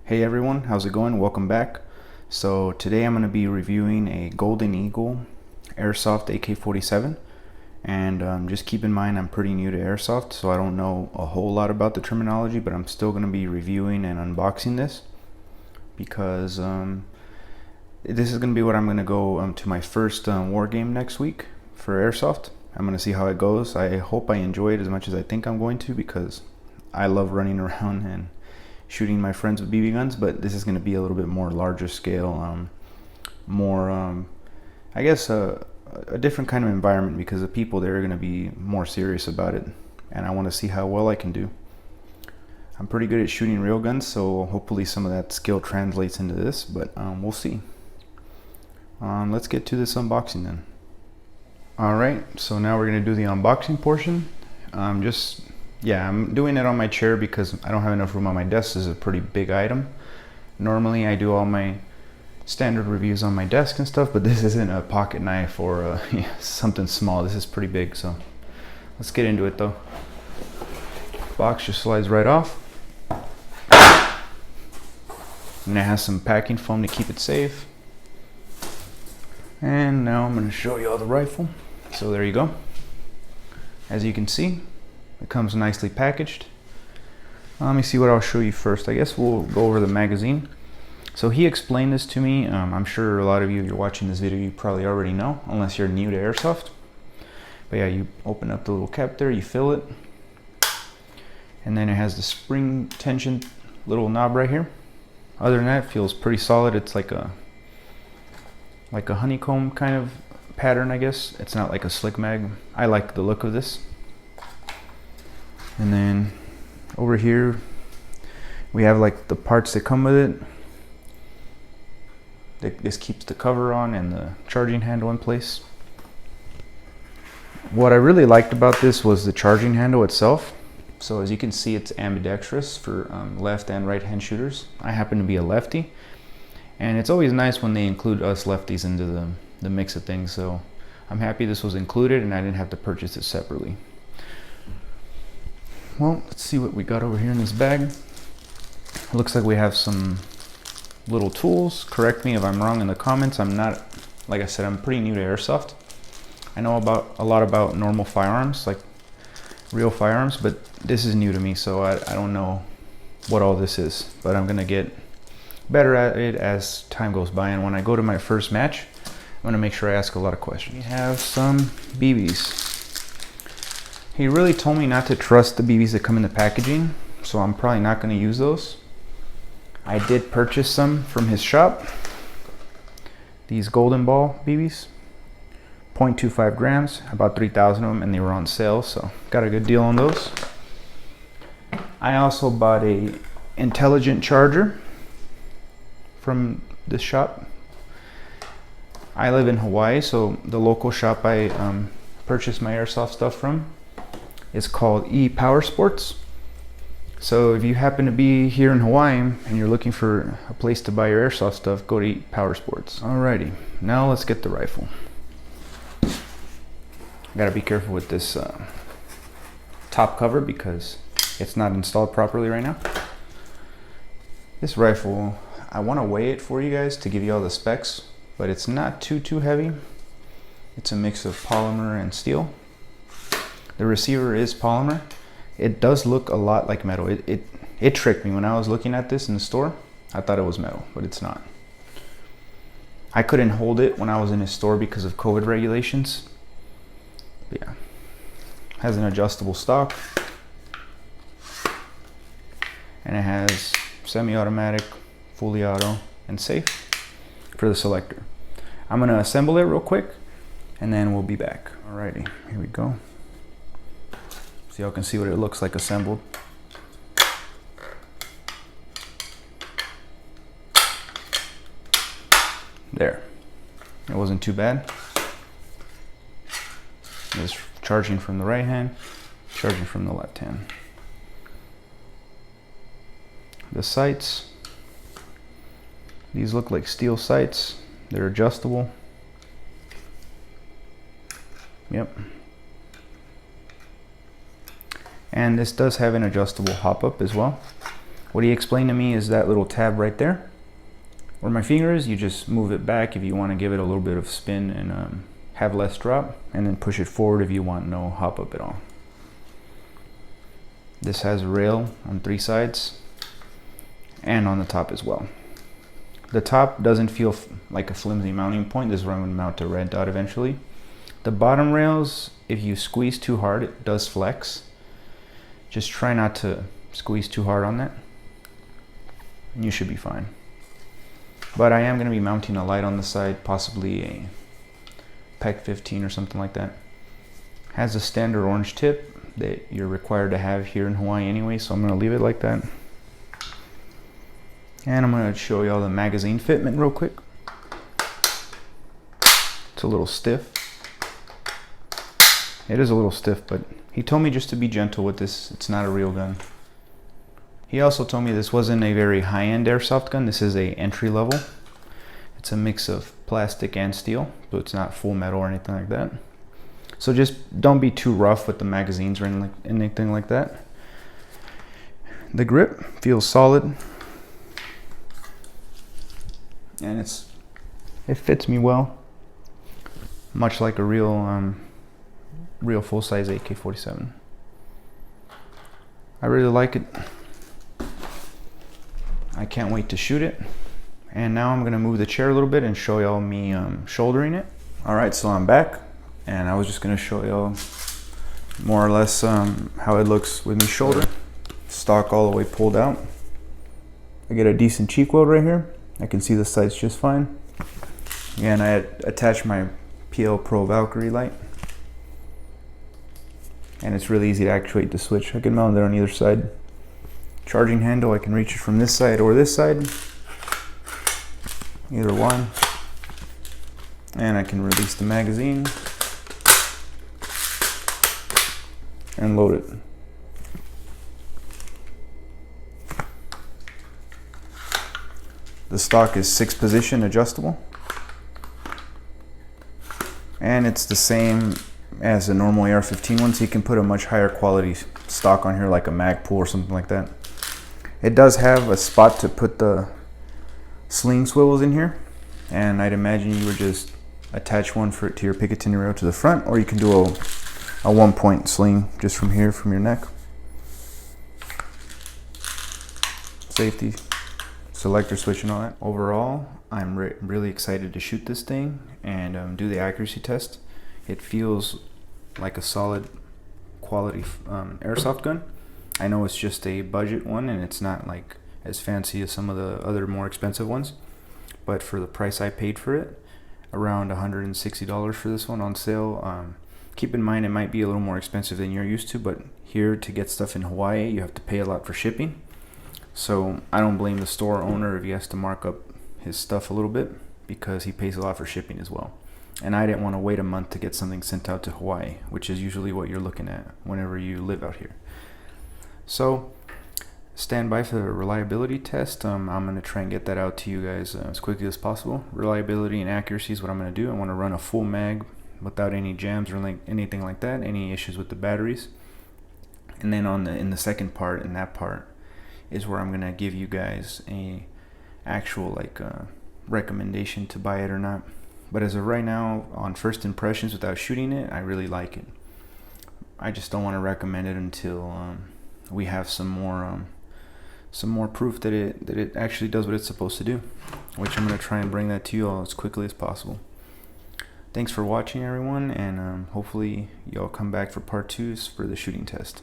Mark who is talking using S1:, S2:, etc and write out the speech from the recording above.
S1: Hey everyone, how's it going? Welcome back. So today I'm going to be reviewing a Golden Eagle Airsoft AK47, and just keep in mind I'm pretty new to Airsoft, so I don't know a whole lot about the terminology, but I'm still going to be reviewing and unboxing this because this is going to be what I'm going to go to my first war game next week for Airsoft. I'm going to see how it goes. I hope I enjoy it as much as I think I'm going to, because I love running around and shooting my friends with BB guns, but this is going to be a little bit more larger scale, more I guess a different kind of environment, because the people there are going to be more serious about it, and I want to see how well I can do. I'm pretty good at shooting real guns, so hopefully some of that skill translates into this, but we'll see. Let's get to this unboxing then. Alright, so now we're going to do the unboxing portion. I'm doing it on my chair because I don't have enough room on my desk. This is a pretty big item. Normally I do all my standard reviews on my desk and stuff, but this isn't a pocket knife or something small. This is pretty big, so let's get into it though. Box just slides right off. And it has some packing foam to keep it safe. And now I'm going to show you all the rifle. So there you go. As you can see, it comes nicely packaged. Let me see what I'll show you first. I guess we'll go over the magazine. So he explained this to me. I'm sure a lot of you, if you're watching this video, you probably already know, unless you're new to Airsoft. But yeah, you open up the little cap there, you fill it. And then it has the spring tension little knob right here. Other than that, it feels pretty solid. It's like a honeycomb kind of pattern, I guess. It's not like a slick mag. I like the look of this. And then over here we have like the parts that come with it. This keeps the cover on and the charging handle in place. What I really liked about this was the charging handle itself. So as you can see, it's ambidextrous for left and right hand shooters. I happen to be a lefty, and it's always nice when they include us lefties into the mix of things. So I'm happy this was included and I didn't have to purchase it separately. Well, let's see what we got over here in this bag. It looks like we have some little tools. Correct me if I'm wrong in the comments. I'm not, like I said, I'm pretty new to Airsoft. I know a lot about normal firearms, like real firearms, but this is new to me, so I don't know what all this is. But I'm going to get better at it as time goes by, and when I go to my first match, I'm going to make sure I ask a lot of questions. We have some BBs. He really told me not to trust the BBs that come in the packaging, so I'm probably not going to use those. I did purchase some from his shop. These golden ball BBs, 0.25 grams, about 3,000 of them, and they were on sale, so got a good deal on those. I also bought a intelligent charger from this shop. I live in Hawaii, so the local shop I purchased my Airsoft stuff from is called Power Sports. So if you happen to be here in Hawaii and you're looking for a place to buy your Airsoft stuff, go to Power Sports. Alrighty, now let's get the rifle. I gotta be careful with this top cover because it's not installed properly right now. This rifle, I want to weigh it for you guys to give you all the specs, but it's not too heavy. It's a mix of polymer and steel. The receiver is polymer. It does look a lot like metal. It tricked me when I was looking at this in the store. I thought it was metal, but it's not. I couldn't hold it when I was in his store because of COVID regulations. But yeah, has an adjustable stock, and it has semi-automatic, fully auto, and safe for the selector. I'm gonna assemble it real quick, and then we'll be back. Alrighty, here we go. So y'all can see what it looks like assembled. There. It wasn't too bad. It's charging from the right hand, charging from the left hand. The sights. These look like steel sights. They're adjustable. Yep. And this does have an adjustable hop-up as well. What he explained to me is that little tab right there where my finger is. You just move it back if you want to give it a little bit of spin and have less drop, and then push it forward if you want no hop up at all. This has a rail on 3 sides and on the top as well. The top doesn't feel like a flimsy mounting point. This is where I'm going to mount the red dot eventually. The bottom rails, if you squeeze too hard, it does flex. Just try not to squeeze too hard on that, and you should be fine. But I am going to be mounting a light on the side, possibly a PEC 15 or something like that. Has a standard orange tip that you're required to have here in Hawaii anyway, so I'm going to leave it like that. And I'm going to show y'all the magazine fitment real quick. It's a little stiff. It is a little stiff, but he told me just to be gentle with this. It's not a real gun. He also told me this wasn't a very high-end airsoft gun. This is a entry level. It's a mix of plastic and steel, so it's not full metal or anything like that. So just don't be too rough with the magazines or anything like that. The grip feels solid, and it fits me well, much like a real full-size AK47. I really like it. I can't wait to shoot it. And now I'm gonna move the chair a little bit and show y'all me shouldering it. All right, so I'm back, and I was just gonna show y'all more or less how it looks with me shouldering. Stock all the way pulled out. I get a decent cheek weld right here. I can see the sights just fine. Again, I attached my PL Pro Valkyrie light, and it's really easy to actuate the switch. I can mount it on either side. Charging handle, I can reach it from this side or this side, either one. And I can release the magazine and load it. The stock is 6 position adjustable, and it's the same as a normal AR-15 one, so you can put a much higher quality stock on here, like a Magpul or something like that. It does have a spot to put the Sling Swivels in here, and I'd imagine you would just attach one to your Picatinny rail to the front, or you can do a 1-point sling just from here, from your neck. Safety, selector switch and all that. Overall, I'm really excited to shoot this thing and do the accuracy test. It feels like a solid quality airsoft gun. I know it's just a budget one, and it's not like as fancy as some of the other more expensive ones, but for the price I paid for it, around $160 for this one on sale. Keep in mind it might be a little more expensive than you're used to, but here to get stuff in Hawaii you have to pay a lot for shipping, so I don't blame the store owner if he has to mark up his stuff a little bit, because he pays a lot for shipping as well. And I didn't want to wait a month to get something sent out to Hawaii, which is usually what you're looking at whenever you live out here. So stand by for the reliability test. I'm going to try and get that out to you guys as quickly as possible. Reliability and accuracy is what I'm going to do. I want to run a full mag without any jams or anything like that, any issues with the batteries. And then in the second part, in that part, is where I'm going to give you guys a actual recommendation to buy it or not. But as of right now, on first impressions without shooting it, I really like it. I just don't want to recommend it until we have some more proof that it actually does what it's supposed to do, which I'm going to try and bring that to you all as quickly as possible. Thanks for watching, everyone, and hopefully y'all come back for part 2 for the shooting test.